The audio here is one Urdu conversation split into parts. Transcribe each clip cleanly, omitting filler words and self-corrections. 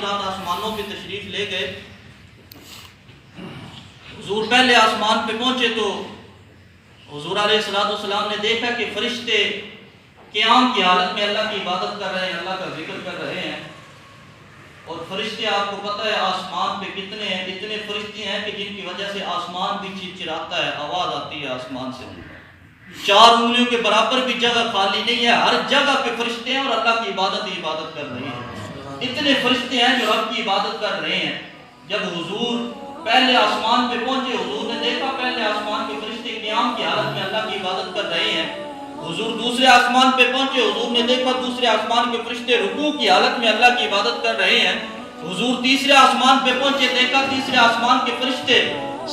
آسمانوں پہ تشریف لے گئے. حضور پہلے آسمان پہ پہنچے تو حضور علیہ السلام نے دیکھا کہ فرشتے قیام کی حالت میں اللہ کی عبادت کر رہے ہیں, اللہ کا ذکر کر رہے ہیں. اور فرشتے آپ کو پتہ ہے آسمان پہ کتنے ہیں, اتنے فرشتے ہیں کہ جن کی وجہ سے آسمان بھی چرچراتا ہے, آواز آتی ہے آسمان سے. 4 انگلیوں کے برابر بھی جگہ خالی نہیں ہے, ہر جگہ پہ فرشتے ہیں اور اللہ کی عبادت ہی عبادت کر رہے ہیں. اتنے فرشتے ہیں جو رب کی عبادت کر رہے ہیں. جب حضور پہلے آسمان پہ پہنچے, حضور نے دیکھا پہلے آسمان کے فرشتے قیام کی حالت میں اللہ کی عبادت کر رہے ہیں. حضور دوسرے آسمان پہ پہنچے, حضور نے دیکھا دوسرے آسمان کے فرشتے رکوع کی حالت میں اللہ کی عبادت کر رہے ہیں. حضور تیسرے آسمان پہ پہنچے, دیکھا تیسرے آسمان کے فرشتے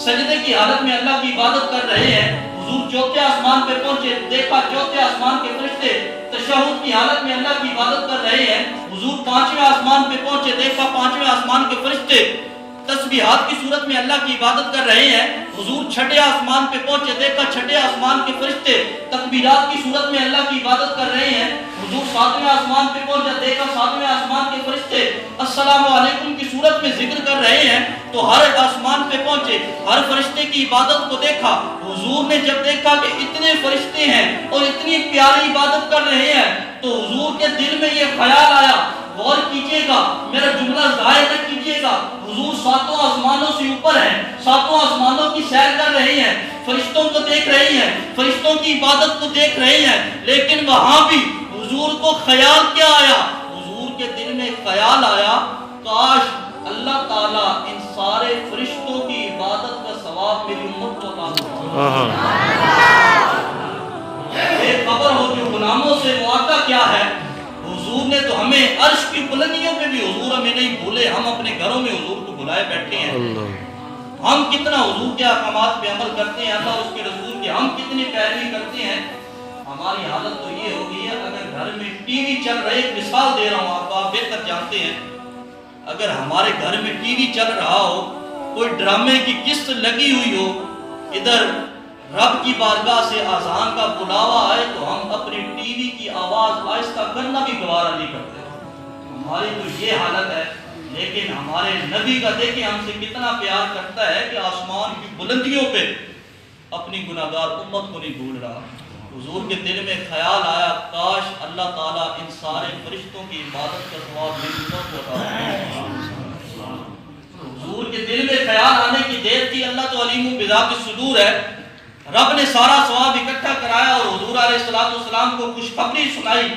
سجدے کی حالت میں اللہ کی عبادت کر رہے ہیں. حضور چوتھے آسمان پہ پہنچے, دیکھا چوتھے آسمان کے فرشتے تشہد کی حالت میں اللہ کی عبادت کر رہے ہیں. حضور 5ویں آسمان پہ پہنچے, دیکھا 5ویں آسمان کے فرشتے تسبیحات کی صورت میں اللہ کی عبادت کر رہے ہیں. حضور 6ٹھے آسمان پہ پہنچے, دیکھا 6ٹھے آسمان کے فرشتے تکبیرات کی صورت میں اللہ کی عبادت کر رہے ہیں. حضور 7ویں آسمان پہ پہنچے, دیکھا 7ویں آسمان کے فرشتے السلام علیکم کی صورت میں ذکر کر رہے ہیں. تو ہر آسمان پہ پہنچے, ہر فرشتے کی عبادت کو دیکھا. حضور نے جب دیکھا کہ اتنے فرشتے ہیں اور اتنی پیاری عبادت کر رہے ہیں تو حضور کے دل میں یہ خیال آیا, غور کیجئے گا, میرا جملہ ضائع نہ کیجئے گا. حضور 7 آسمانوں سے اوپر ہیں, 7 آسمانوں کی سیر کر رہے ہیں, فرشتوں کو دیکھ رہے ہیں, فرشتوں کی عبادت کو دیکھ رہے ہیں. لیکن وہاں بھی حضور کو خیال کیا آیا؟ حضور کے دل میں خیال آیا, کاش اللہ تعالیٰ ان سارے فرشتوں کی عبادت کا ثواب میری امت کو عطا فرمائے. ایک خبر ہو جو غلاموں سے وعدہ کیا ہے. حضور نے تو ہمیں عرش کی بلندیوں پہ بھی حضور ہمیں نہیں بھولے, ہم اپنے گھروں میں حضور کو بلائے بیٹھے ہیں. ہم کتنا حضور کے احکامات پہ عمل کرتے ہیں, اللہ اس کے رسول کے ہم کتنی پیروی کرتے ہیں. ہماری حالت تو یہ ہو گئی ہے, اگر گھر میں ٹی وی چل رہا ہے, ایک مثال دے رہا ہوں آپ بہتر جانتے ہیں, اگر ہمارے گھر میں ٹی وی چل رہا ہو, کوئی ڈرامے کی قسط لگی ہوئی ہو, ادھر رب کی بارگاہ سے اذان کا بلاوا آئے تو ہم اپنی ٹی وی کی آواز آہستہ کرنا بھی گوارا نہیں کرتے. ہماری تو یہ حالت ہے. لیکن ہمارے نبی کا دیکھیں ہم سے کتنا پیار کرتا ہے کہ آسمان کی بلندیوں پہ اپنی گناہگار امت کو نہیں بھول رہا. حضور کے دل میں خیال آیا, کاش اللہ تعالیٰ ان سارے فرشتوں کی عبادت کا ثواب میری امت کو عطا فرمائے. حضور کے دل میں خیال آنے کی دیر تھی. اللہ تو علیم بذات الصدور ہے. رب نے سارا ثواب اکٹھا کرایا اور حضور علیہ السلام کو خوشخبری سنائی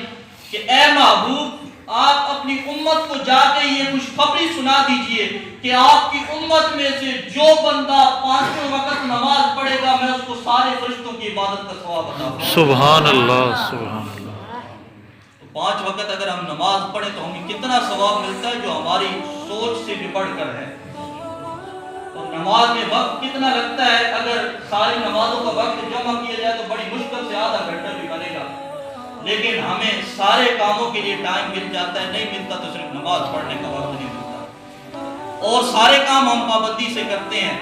کہ اے محبوب آپ اپنی امت کو جا کے یہ خوشخبری سنا دیجئے کہ آپ کی امت میں سے جو بندہ 5 وقت نماز پڑھے گا میں اس کو سارے فرشتوں کی عبادت کا ثواب عطا کروں. سبحان اللہ, سبحان اللہ. 5 وقت اگر ہم نماز پڑھیں تو ہمیں کتنا ثواب ملتا ہے جو ہماری سوچ سے بھی بڑھ کر ہے. اور نماز میں وقت کتنا لگتا ہے, اگر ساری نمازوں کا وقت جمع کیا جائے تو بڑی مشکل سے آدھا گھنٹہ بھی بنے گا. لیکن ہمیں سارے کاموں کے لیے ٹائم مل جاتا ہے, نہیں ملتا تو صرف نماز پڑھنے کا وقت نہیں ملتا. اور سارے کام ہم پابندی سے کرتے ہیں.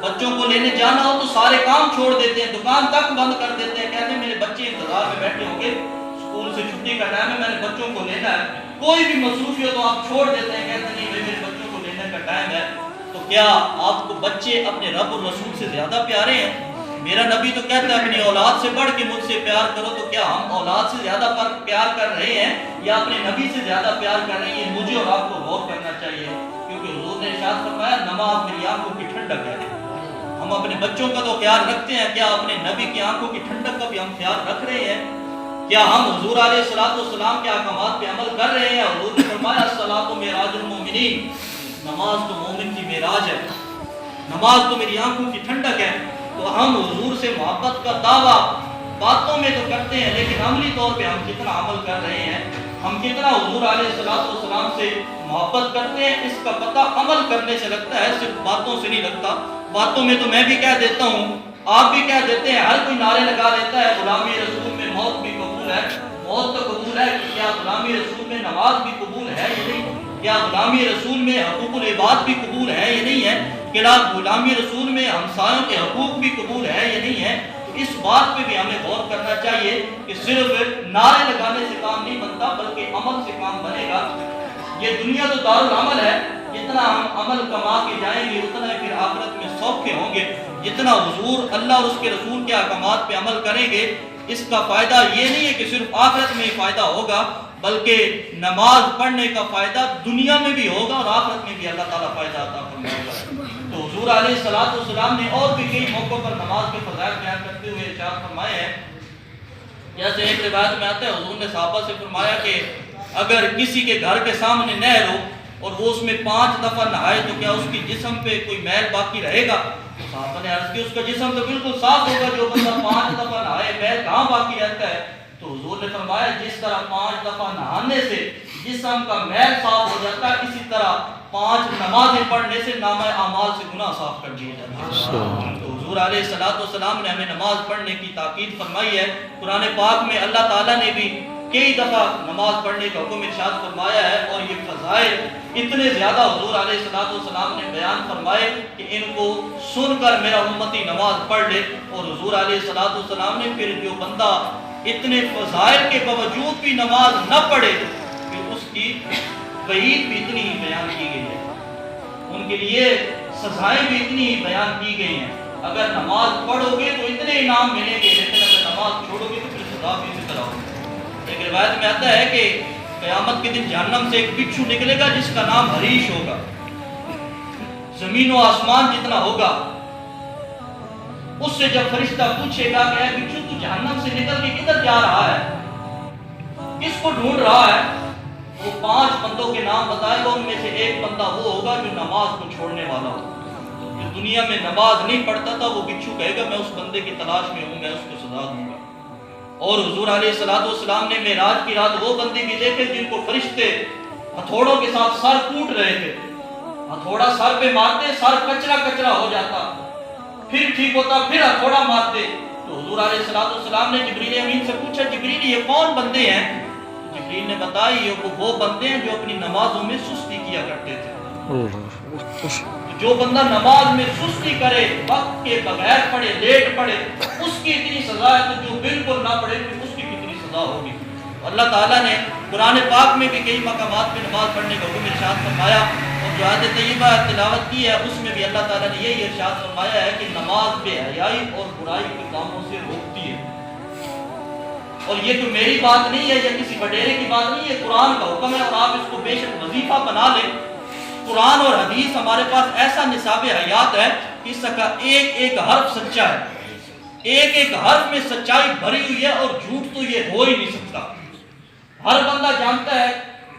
بچوں کو لینے جانا ہو تو سارے کام چھوڑ دیتے ہیں, دکان تک بند کر دیتے ہیں, کہتے ہیں میرے بچے انتظار میں بیٹھے ہوں گے, اسکول سے چھٹی کا ٹائم ہے, میں نے بچوں کو لینا ہے. کوئی بھی مصروفی ہو تو آپ چھوڑ دیتے ہیں, کہتے ہیں نہیں میرے بچوں کو لینے کا ٹائم ہے. تو کیا آپ کو بچے اپنے رب اور رسول سے زیادہ پیارے ہیں؟ میرا نبی تو کہتا ہے اپنی اولاد سے بڑھ کے مجھ سے پیار کرو. تو کیا ہم اولاد سے زیادہ پیار کر رہے ہیں یا اپنے نبی سے زیادہ پیار کر رہے ہیں؟ مجھے اور آپ کو غور کرنا چاہیے, کیونکہ حضور نے ارشاد فرمایا نماز میری آنکھوں کی ٹھنڈک ہے. ہم اپنے بچوں کا تو خیال رکھتے ہیں, کیا اپنے نبی کی آنکھوں کی ٹھنڈک کا بھی ہم خیال رکھ رہے ہیں؟ کیا ہم حضور علیہ السلام کے احکامات پہ عمل کر رہے ہیں؟ حضور نے فرمایا الصلاۃ معراج المومنین, نماز تو مومن کی معراج ہے, نماز تو میری آنکھوں کی ٹھنڈک ہے. تو ہم حضور سے محبت کا دعویٰ باتوں میں تو کرتے ہیں, لیکن عملی طور پہ ہم کتنا عمل کر رہے ہیں, ہم کتنا حضور علیہ السلام سے محبت کرتے ہیں, اس کا پتہ عمل کرنے سے لگتا ہے, صرف باتوں سے نہیں لگتا. باتوں میں تو میں بھی کہہ دیتا ہوں, آپ بھی کہہ دیتے ہیں, ہر کوئی نعرے لگا دیتا ہے غلامی رسول میں موت بھی قبول ہے. موت تو قبول ہے, کیا غلامی رسول میں نماز بھی قبول ہے یہ نہیں؟ کیا غلامی رسول میں حقوق العباد بھی قبول ہے یہ نہیں ہے؟ کیا غلامی رسول میں ہمسایوں کے حقوق بھی قبول ہے یہ نہیں ہے؟ تو اس بات پہ بھی ہمیں غور کرنا چاہیے کہ صرف نعرے لگانے سے کام نہیں بنتا, بلکہ عمل سے کام بنے گا. یہ دنیا تو دارالعمل ہے، جتنا ہم عمل کما کے جائیں گے اتنا ہی پھر آخرت میں سوکھے ہوں گے. جتنا حضور اللہ اور اس کے رسول کے احکامات پہ عمل کریں گے اس کا فائدہ یہ نہیں ہے کہ صرف آخرت میں ہی فائدہ ہوگا، بلکہ نماز پڑھنے کا فائدہ دنیا میں بھی ہوگا اور آخرت میں بھی اللہ تعالیٰ فائدہ عطا فرمائے گا. تو حضور علیہ السلام نے اور بھی کئی موقعوں پر نماز کے فضائل بیان کرتے ہوئے ارشاد فرمائے ہیں. جیسے ایک روایت میں آتا ہے حضور نے صحابہ سے فرمایا کہ اگر کسی کے گھر کے سامنے نہر ہو اور وہ اس میں 5 دفعہ نہائے تو کیا اس کی جسم پہ کوئی میل باقی رہے گا؟ صحابہ نے عرض کی اس کا جسم تو بالکل صاف ہوگا. جو بندہ 5 دفعہ نہائے میل کہاں باقی رہتا ہے؟ تو حضور نے فرمایا جس طرح 5 دفعہ نہانے سے جسم کا میل صاف ہو جاتا ہے اسی طرح 5 نمازیں پڑھنے سے نامہ اعمال سے گناہ صاف کر دیے جاتے ہیں. تو حضور علیہ السلام نے ہمیں نماز پڑھنے کی تاکید فرمائی ہے. قرآن پاک میں اللہ تعالیٰ نے بھی کئی دفعہ نماز پڑھنے کا حکم ارشاد فرمایا ہے اور یہ فضائل اتنے زیادہ حضور علیہ السلام نے بیان فرمائے کہ ان کو سن کر میرا امتی نماز پڑھ لے. اور حضور علیہ السلام نے پھر جو بندہ اتنے فضائل کے باوجود بھی نماز نہ پڑھے پھر اس کی وعید بھی اتنی ہی بیان کی گئی ہے، ان کے لیے سزائیں بھی اتنی ہی بیان کی گئی ہیں. اگر نماز پڑھو گے تو اتنے انعام ملیں گے، لیکن اگر نماز چھوڑو گے تو پھر سزا بھی اسی طرح ہوگی. ایک روایت میں آتا ہے کہ قیامت کے دن جہنم سے ایک بچھو نکلے گا جس کا نام حریش ہوگا، زمین و آسمان جتنا ہوگا. اس سے جب فرشتہ پوچھے گا کہ اے بچھو تو جہنم سے نکل کے کدھر جا رہا ہے، کس کو ڈھونڈ رہا ہے؟ وہ 5 بندوں کے نام بتائے گا. ان میں سے ایک بندہ وہ ہوگا جو نماز کو چھوڑنے والا ہوگا. جو دنیا میں نماز نہیں پڑھتا تھا وہ بچھو کہے گا میں اس بندے کی تلاش میں ہوں، میں اس کو سزا دوں گا. اور حضور علیہ السلام نے معراج کی رات وہ بندے بھی دیکھے جن کو فرشتے ہتھوڑوں کے ساتھ سر کوٹ رہے تھے. ہتھوڑا سر پہ مارتے سر کچرا ہو جاتا، پھر ٹھیک ہوتا، پھر ہتھوڑا مارتے. تو حضور علیہ السلام نے جبریل امین سے پوچھا جبریل یہ کون بندے ہیں؟ جبریل نے بتایا یہ وہ بندے ہیں جو اپنی نمازوں میں سستی کیا کرتے تھے. جو بندہ نماز میں سستی کرے، وقت کے بغیر پڑھے، لیٹ پڑھے، اس کی اتنی سزا ہے. تو جو بالکل نہ پڑھے پھر اس کی کتنی سزا ہوگی. اللہ تعالیٰ نے قرآن پاک میں بھی کئی مقامات پہ نماز پڑھنے کا حکم ارشاد فرمایا اور جو آیت طیبہ تلاوت کی ہے اس میں بھی اللہ تعالیٰ نے یہی ارشاد فرمایا ہے کہ نماز بے حیائی اور برائی کے کاموں سے روکتی ہے. اور یہ تو میری بات نہیں ہے یا کسی وڈیرے کی بات نہیں ہے، قرآن کا حکم ہے اور آپ اس کو بے شک وظیفہ بنا لیں. قرآن اور حدیث ہمارے پاس ایسا نصاب حیات ہے کہ اس کا ایک ایک حرف سچا ہے، ایک ایک حرف میں سچائی بھری ہوئی ہے اور جھوٹ تو یہ ہو ہی نہیں سکتا. ہر بندہ جانتا ہے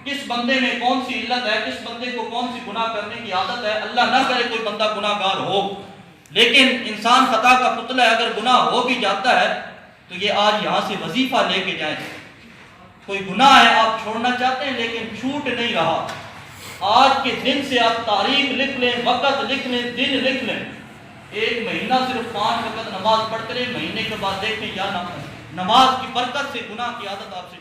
کس بندے میں کون سی علت ہے، کس بندے کو کون سی گناہ کرنے کی عادت ہے. اللہ نہ کرے کوئی بندہ گناہ گار ہو، لیکن انسان خطا کا پتلا ہے. اگر گناہ ہو بھی جاتا ہے تو یہ آج یہاں سے وظیفہ لے کے جائیں. کوئی گناہ ہے آپ چھوڑنا چاہتے ہیں لیکن چھوٹ نہیں رہا، آج کے دن سے آپ تاریخ لکھ لیں، وقت لکھ لیں، دن لکھ لیں. 1 مہینہ صرف 5 وقت نماز پڑھتے رہے، مہینے کے بعد دیکھیں یا نماز کی برکت سے گناہ کی عادت آپ سے